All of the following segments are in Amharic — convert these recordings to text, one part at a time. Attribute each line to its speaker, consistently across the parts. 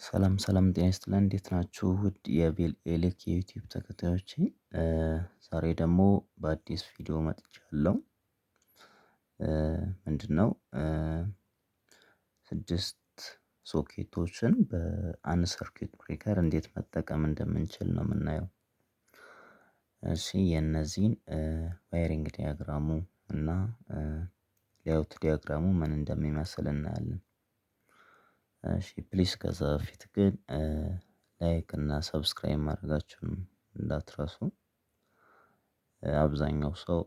Speaker 1: ሰላም ሰላም ጤና ይስጥልን እንዴት ናችሁ? ውድ የቤል ኤሌክ የዩቲዩብ ተከታዮቼ ዛሬ ደግሞ በአዲስ ቪዲዮ መጥቻለሁ። ምንድነው? ስድስት ሶኬቶችን በአንድ ሰርኪዩት ብሬከር እንዴት መጠቀም እንደምንችል ነው የምናየው። እሺ የእነዚህን ዋይሪንግ ዲያግራሙ እና ሌአውት ዲያግራሙ ምን እንደሚመስል እናያለን። እሺ ፕሊስ ከዛ በፊት ግን ላይክ እና ሰብስክራይብ ማድረጋችሁን እንዳትረሱ። አብዛኛው ሰው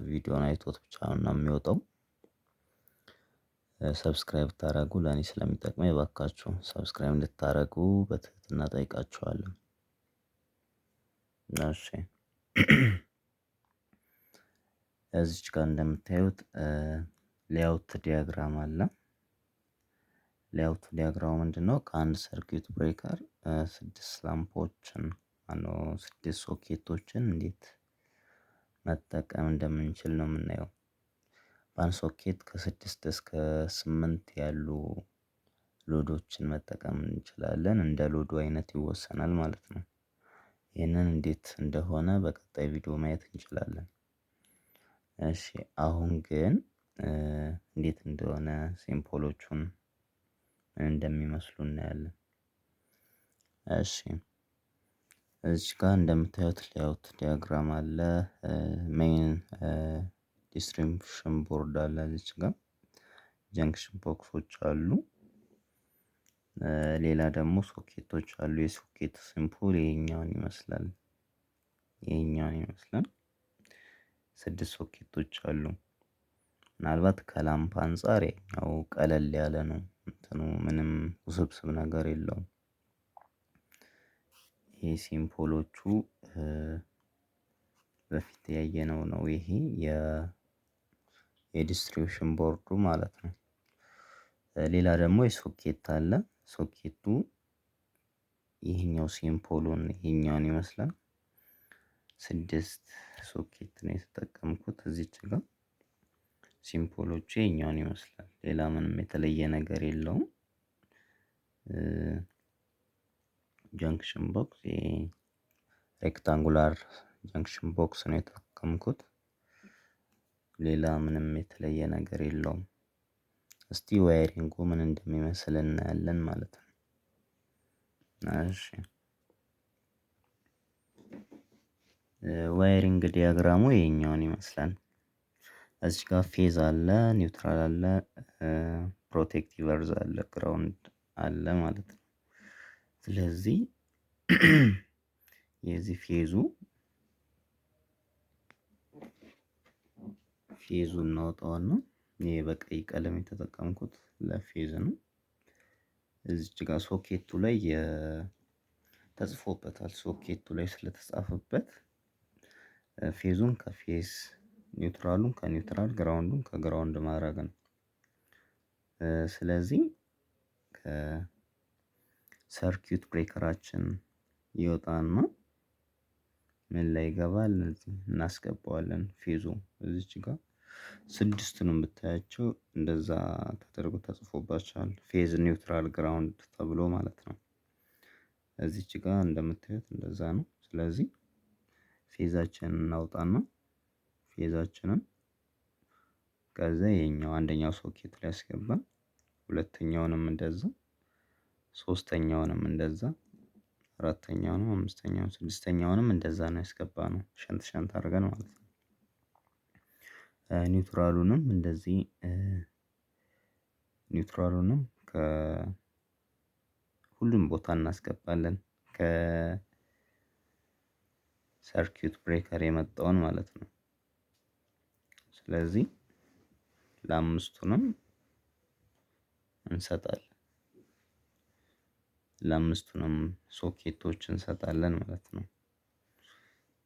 Speaker 1: ቪዲዮን አይቶት ብቻ ነው የሚወጣው። ሰብስክራይብ ብታደርጉ ለኔ ስለሚጠቅመኝ እባካችሁ ሰብስክራይብ እንድታደርጉ በትህትና እጠይቃችኋለሁ። እሺ እዚች ጋር እንደምታዩት ሌአውት ዲያግራም አለ። ሌአውት ዲያግራሙ ምንድነው? ከአንድ ሰርኪዩት ብሬከር ስድስት ላምፖችን ስድስት ሶኬቶችን እንዴት መጠቀም እንደምንችል ነው የምናየው። በአንድ ሶኬት ከስድስት እስከ ስምንት ያሉ ሎዶችን መጠቀም እንችላለን እንደ ሎዱ አይነት ይወሰናል ማለት ነው። ይህንን እንዴት እንደሆነ በቀጣይ ቪዲዮ ማየት እንችላለን። እሺ አሁን ግን እንዴት እንደሆነ ሲምፖሎቹን እንደሚመስሉ እናያለን። እሺ እዚህ ጋር እንደምታዩት ሌአውት ዲያግራም አለ። ሜይን ዲስትሪቢዩሽን ቦርድ አለ። እዚች ጋር ጀንክሽን ቦክሶች አሉ። ሌላ ደግሞ ሶኬቶች አሉ። የሶኬት ሲምፖል ይሄኛውን ይመስላል። ስድስት ሶኬቶች አሉ። ምናልባት ከላምፕ አንፃር ያው ቀለል ያለ ነው። እንትኑ ምንም ውስብስብ ነገር የለውም። ይሄ ሲምፖሎቹ በፊት ያየነው ነው። ይሄ የዲስትሪቢዩሽን ቦርዱ ማለት ነው። ሌላ ደግሞ የሶኬት አለ። ሶኬቱ ይሄኛው ሲምፖሉን ይሄኛውን ይመስላል። ስድስት ሶኬት ነው የተጠቀምኩት እዚች ጋር ሲምፖሎቹ ይሄኛውን ይመስላል። ሌላ ምንም የተለየ ነገር የለውም። ጀንክሽን ቦክስ ሬክታንጉላር ጀንክሽን ቦክስ ነው የተጠቀምኩት። ሌላ ምንም የተለየ ነገር የለውም። እስቲ ዋይሪንጉ ምን እንደሚመስል እናያለን ማለት ነው። እሺ ዋይሪንግ ዲያግራሙ ይሄኛውን ይመስላል። እዚህ ጋር ፌዝ አለ፣ ኒውትራል አለ፣ ፕሮቴክቲቭ እርዝ አለ፣ ግራውንድ አለ ማለት ነው። ስለዚህ የዚህ ፌዙን እናወጣዋለን። ይሄ በቀይ ቀለም የተጠቀምኩት ለፌዝ ነው። እዚች ጋር ሶኬቱ ላይ ተጽፎበታል። ሶኬቱ ላይ ስለተጻፈበት ፌዙን ከፌዝ ኒውትራሉን ከኒውትራል ግራውንዱን ከግራውንድ ማድረግ ነው። ስለዚህ ከሰርኪዩት ብሬከራችን ይወጣና ምን ላይ ይገባል? እናስገባዋለን። ፌዙ እዚች ጋር ስድስቱንም ብታያቸው እንደዛ ተደርጎ ተጽፎባቸዋል። ፌዝ ኒውትራል ግራውንድ ተብሎ ማለት ነው። እዚች ጋር እንደምታዩት እንደዛ ነው። ስለዚህ ፌዛችንን እናውጣና ፌዛችንን ከዛ ይሄኛው አንደኛው ሶኬት ላይ ያስገባን፣ ሁለተኛውንም እንደዛ፣ ሶስተኛውንም እንደዛ፣ አራተኛውንም፣ አምስተኛውንም፣ ስድስተኛውንም እንደዛ ነው ያስገባነው ሸንት ሸንት አድርገን ማለት ነው። ኒውትራሉንም እንደዚህ ኒውትራሉንም ከሁሉም ቦታ እናስገባለን። ከሰርኪዩት ብሬከር የመጣውን ማለት ነው። ስለዚህ ለአምስቱንም እንሰጣለን። ለአምስቱንም ሶኬቶች እንሰጣለን ማለት ነው።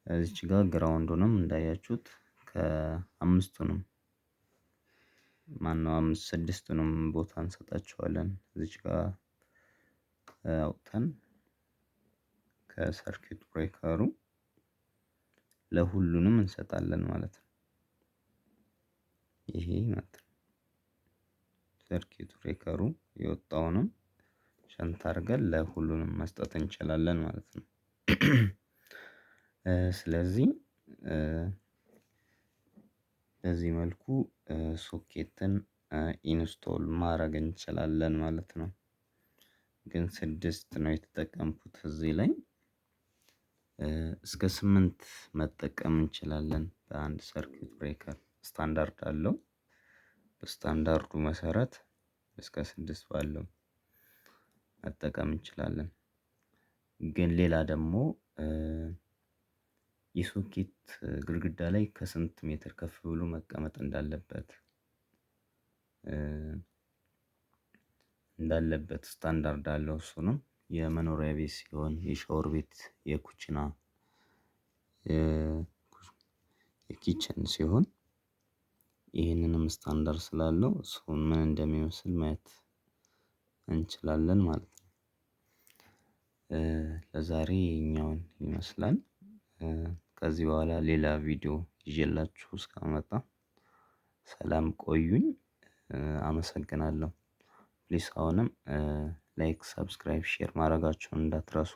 Speaker 1: እዚች ጋር ግራውንዱንም እንዳያችሁት ከአምስቱንም ማነው ስድስቱንም ቦታ እንሰጣቸዋለን። እዚች ጋር አውጥተን ከሰርኪዩት ብሬከሩ ለሁሉንም እንሰጣለን ማለት ነው። ይሄ ማለት ነው ሰርኪዩት ብሬከሩ የወጣውንም ሸንት አድርገን ለሁሉንም መስጠት እንችላለን ማለት ነው። ስለዚህ በዚህ መልኩ ሶኬትን ኢንስቶል ማድረግ እንችላለን ማለት ነው። ግን 6 ነው የተጠቀምኩት እዚህ ላይ እስከ 8 መጠቀም እንችላለን። በአንድ ሰርኪዩት ብሬከር ስታንዳርድ አለው። በስታንዳርዱ መሰረት እስከ 6 ባለው መጠቀም እንችላለን። ግን ሌላ ደግሞ የሶኬት ግድግዳ ላይ ከስንት ሜትር ከፍ ብሎ መቀመጥ እንዳለበት ስታንዳርድ አለው። እሱንም የመኖሪያ ቤት ሲሆን የሻወር ቤት የኩችና የኪችን ሲሆን ይህንንም ስታንዳርድ ስላለው እሱን ምን እንደሚመስል ማየት እንችላለን ማለት ነው። ለዛሬ ይሄኛውን ይመስላል። ከዚህ በኋላ ሌላ ቪዲዮ ይዤላችሁ እስከምመጣ ሰላም ቆዩኝ። አመሰግናለሁ። ፕሊስ አሁንም ላይክ፣ ሰብስክራይብ፣ ሼር ማድረጋችሁን እንዳትረሱ።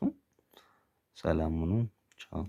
Speaker 1: ሰላም ሁኑ። ቻው